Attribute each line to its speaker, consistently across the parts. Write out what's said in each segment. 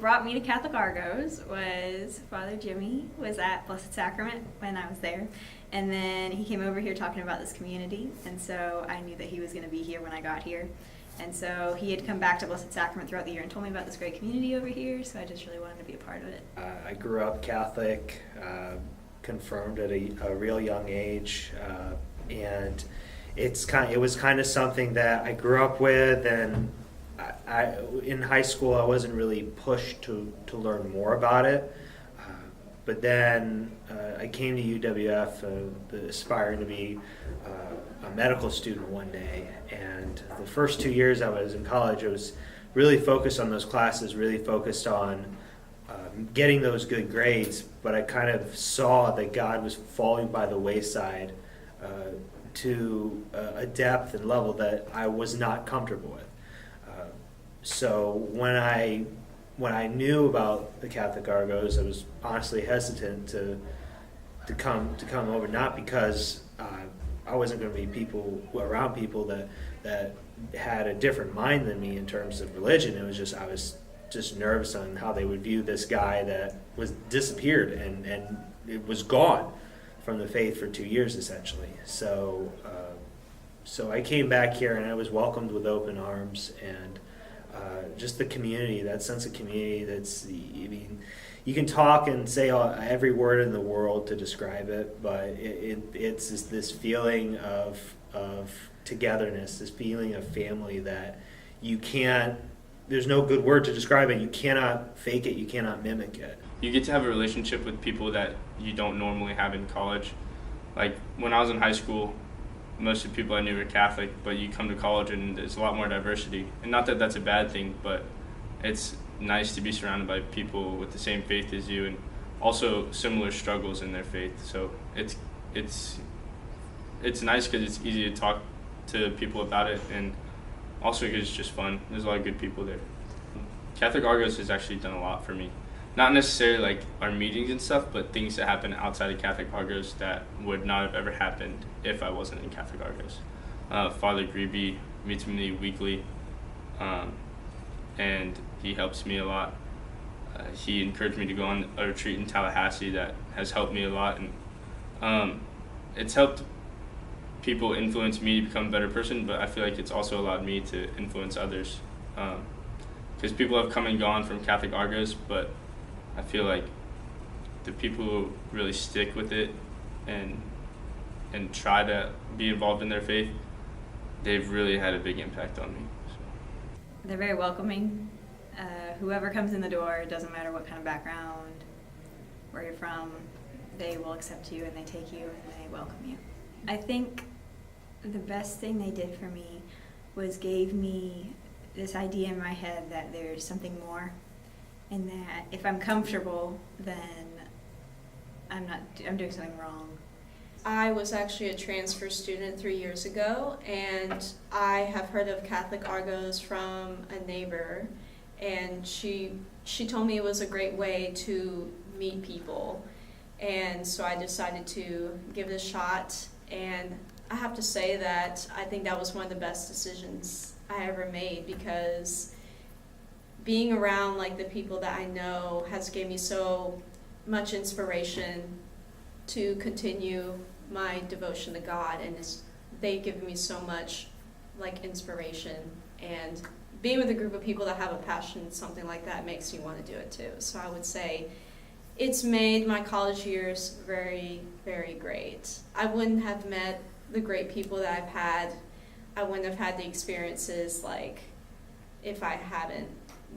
Speaker 1: what brought me to Catholic Argos was Father Jimmy was at Blessed Sacrament when I was there. And then he came over here talking about this community. And so I knew that he was going to be here when I got here. And so he had come back to Blessed Sacrament throughout the year and told me about this great community over here. So I just really wanted to be a part of it.
Speaker 2: I grew up Catholic, confirmed at a real young age. And it was kind of something that I grew up with, and I in high school I wasn't really pushed to learn more about it, but then I came to UWF aspiring to be a medical student one day, and the first 2 years I was in college I was really focused on those classes, really focused on getting those good grades, but I kind of saw that God was falling by the wayside to a depth and level that I was not comfortable with. So when I knew about the Catholic Argos, I was honestly hesitant to come over, not because I wasn't going to be around people that had a different mind than me in terms of religion. It was just I was just nervous on how they would view this guy that was disappeared and it was gone from the faith for 2 years essentially. So I came back here and I was welcomed with open arms, and just the community, that sense of community. You can talk and say every word in the world to describe it, but it's just this feeling of togetherness, this feeling of family that you can't. There's no good word to describe it. You cannot fake it. You cannot mimic it.
Speaker 3: You get to have a relationship with people that you don't normally have in college. Like when I was in high school, most of the people I knew were Catholic, but you come to college and there's a lot more diversity. And not that that's a bad thing, but it's nice to be surrounded by people with the same faith as you and also similar struggles in their faith. So it's nice because it's easy to talk to people about it, and also because it's just fun. There's a lot of good people there. Catholic Argos has actually done a lot for me. Not necessarily like our meetings and stuff, but things that happen outside of Catholic Argos that would not have ever happened if I wasn't in Catholic Argos. Father Greeby meets me weekly, and he helps me a lot. He encouraged me to go on a retreat in Tallahassee that has helped me a lot, and it's helped people influence me to become a better person, but I feel like it's also allowed me to influence others. Because people have come and gone from Catholic Argos, but I feel like the people who really stick with it and try to be involved in their faith, they've really had a big impact on me. So.
Speaker 1: They're very welcoming. Whoever comes in the door, it doesn't matter what kind of background, where you're from, they will accept you and they take you and they welcome you. I think the best thing they did for me was gave me this idea in my head that there's something more, and that if I'm comfortable, then I'm doing something wrong.
Speaker 4: I was actually a transfer student 3 years ago, and I have heard of Catholic Argos from a neighbor, and she told me it was a great way to meet people, and so I decided to give it a shot, and I have to say that I think that was one of the best decisions I ever made, because being around like the people that I know has given me so much inspiration to continue my devotion to God, and they've given me so much like inspiration, and being with a group of people that have a passion, something like that makes me want to do it too. So I would say it's made my college years very, very great. I wouldn't have met the great people that I've had. I wouldn't have had the experiences like if I hadn't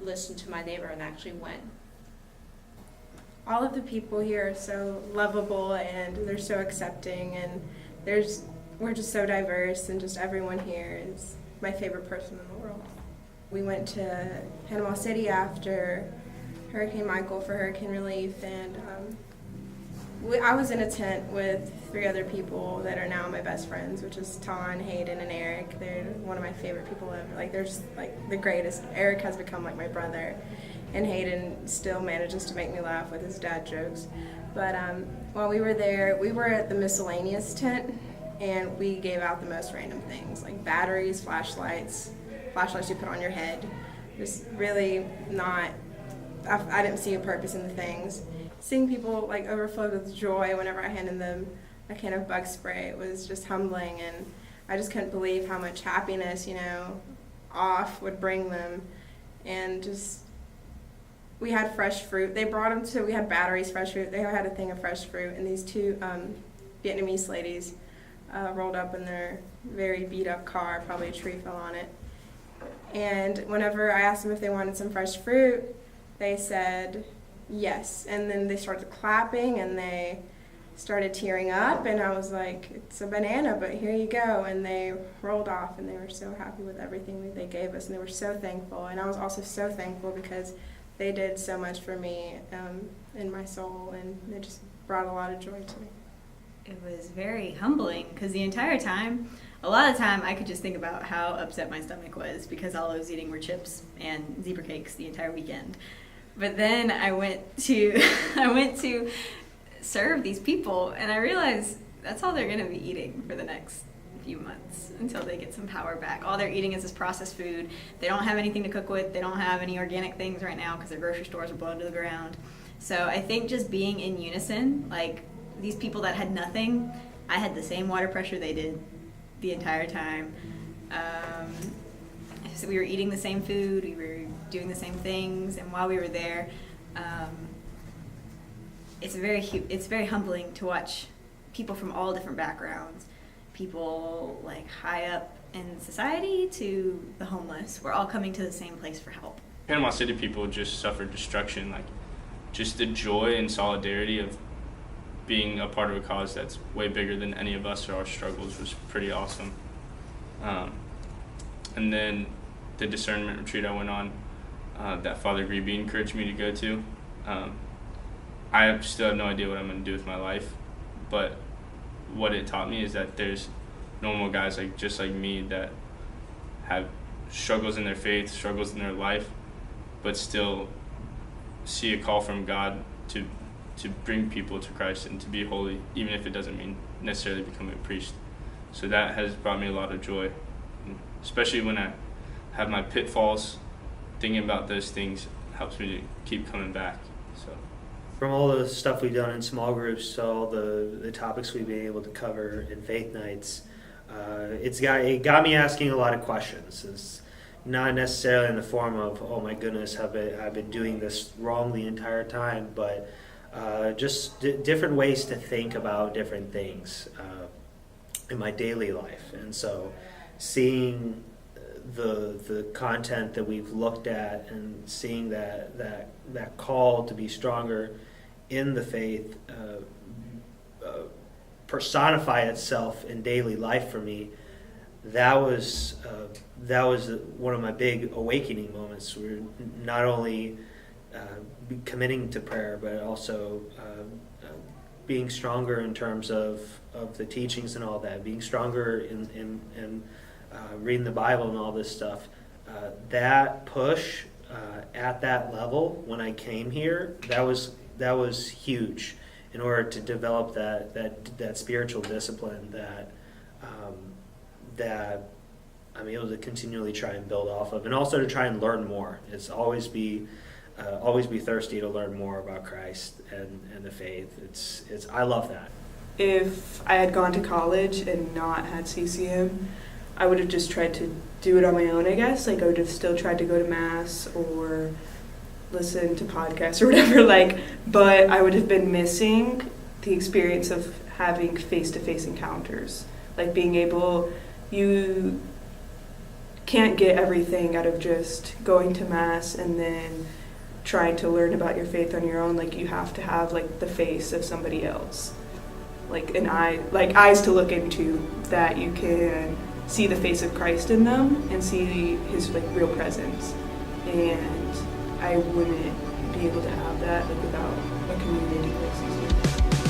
Speaker 4: listened to my neighbor and actually went.
Speaker 5: All of the people here are so lovable and they're so accepting, and we're just so diverse, and just everyone here is my favorite person in the world. We went to Panama City after Hurricane Michael for hurricane relief, and I was in a tent with 3 other people that are now my best friends, which is Ton, Hayden, and Eric. They're one of my favorite people ever. Like, they're just like the greatest. Eric has become like my brother, and Hayden still manages to make me laugh with his dad jokes. But while we were there, we were at the miscellaneous tent, and we gave out the most random things, like batteries, flashlights you put on your head. Just really not I didn't see a purpose in the things. Seeing people like overflowed with joy whenever I handed them a can of bug spray, it was just humbling, and I just couldn't believe how much happiness, off would bring them. And just, we had fresh fruit. They brought them to, we had Battery's fresh fruit. They had a thing of fresh fruit, and these two Vietnamese ladies rolled up in their very beat up car, probably a tree fell on it. And whenever I asked them if they wanted some fresh fruit, they said yes. And then they started clapping and they started tearing up, and I was like, it's a banana, but here you go. And they rolled off, and they were so happy with everything that they gave us, and they were so thankful. And I was also so thankful because they did so much for me in my soul, and they just brought a lot of joy to me.
Speaker 1: It was very humbling because the entire time, a lot of the time, I could just think about how upset my stomach was because all I was eating were chips and zebra cakes the entire weekend. But then I went to serve these people, and I realized that's all they're going to be eating for the next few months until they get some power back. All they're eating is this processed food. They don't have anything to cook with. They don't have any organic things right now because their grocery stores are blown to the ground. So I think just being in unison, like these people that had nothing, I had the same water pressure they did the entire time. So we were eating the same food, we were doing the same things, and while we were there, it's very humbling to watch people from all different backgrounds, people like high up in society to the homeless. We're all coming to the same place for help.
Speaker 3: Panama City people just suffered destruction, like just the joy and solidarity of being a part of a cause that's way bigger than any of us or our struggles was pretty awesome. And then the discernment retreat I went on, that Father Greeby encouraged me to go to. I still have no idea what I'm going to do with my life, but what it taught me is that there's normal guys just like me that have struggles in their faith, struggles in their life, but still see a call from God to bring people to Christ and to be holy, even if it doesn't mean necessarily becoming a priest. So that has brought me a lot of joy, and especially when I have my pitfalls. Thinking about those things helps me to keep coming back. So
Speaker 2: from all the stuff we've done in small groups to all the topics we've been able to cover in faith nights, it got me asking a lot of questions. It's not necessarily in the form of, oh my goodness, I've been doing this wrong the entire time, but just different ways to think about different things in my daily life. And so seeing the content that we've looked at and seeing that call to be stronger in the faith personify itself in daily life for me, that was one of my big awakening moments. We're not only committing to prayer, but also being stronger in terms of the teachings and all that, being stronger in reading the Bible and all this stuff. That push at that level when I came here, that was huge in order to develop that spiritual discipline that I'm able to continually try and build off of, and also to try and learn more. It's always be thirsty to learn more about Christ and the faith. It's I love that.
Speaker 6: If I had gone to college and not had CCM, I would have just tried to do it on my own, I guess. Like, I would have still tried to go to Mass or listen to podcasts or whatever, but I would have been missing the experience of having face-to-face encounters. Like, being able, you can't get everything out of just going to Mass and then trying to learn about your faith on your own. Like, you have to have, the face of somebody else. Eyes to look into, that you can see the face of Christ in them and see his real presence. And I wouldn't be able to have that without a community like CCM.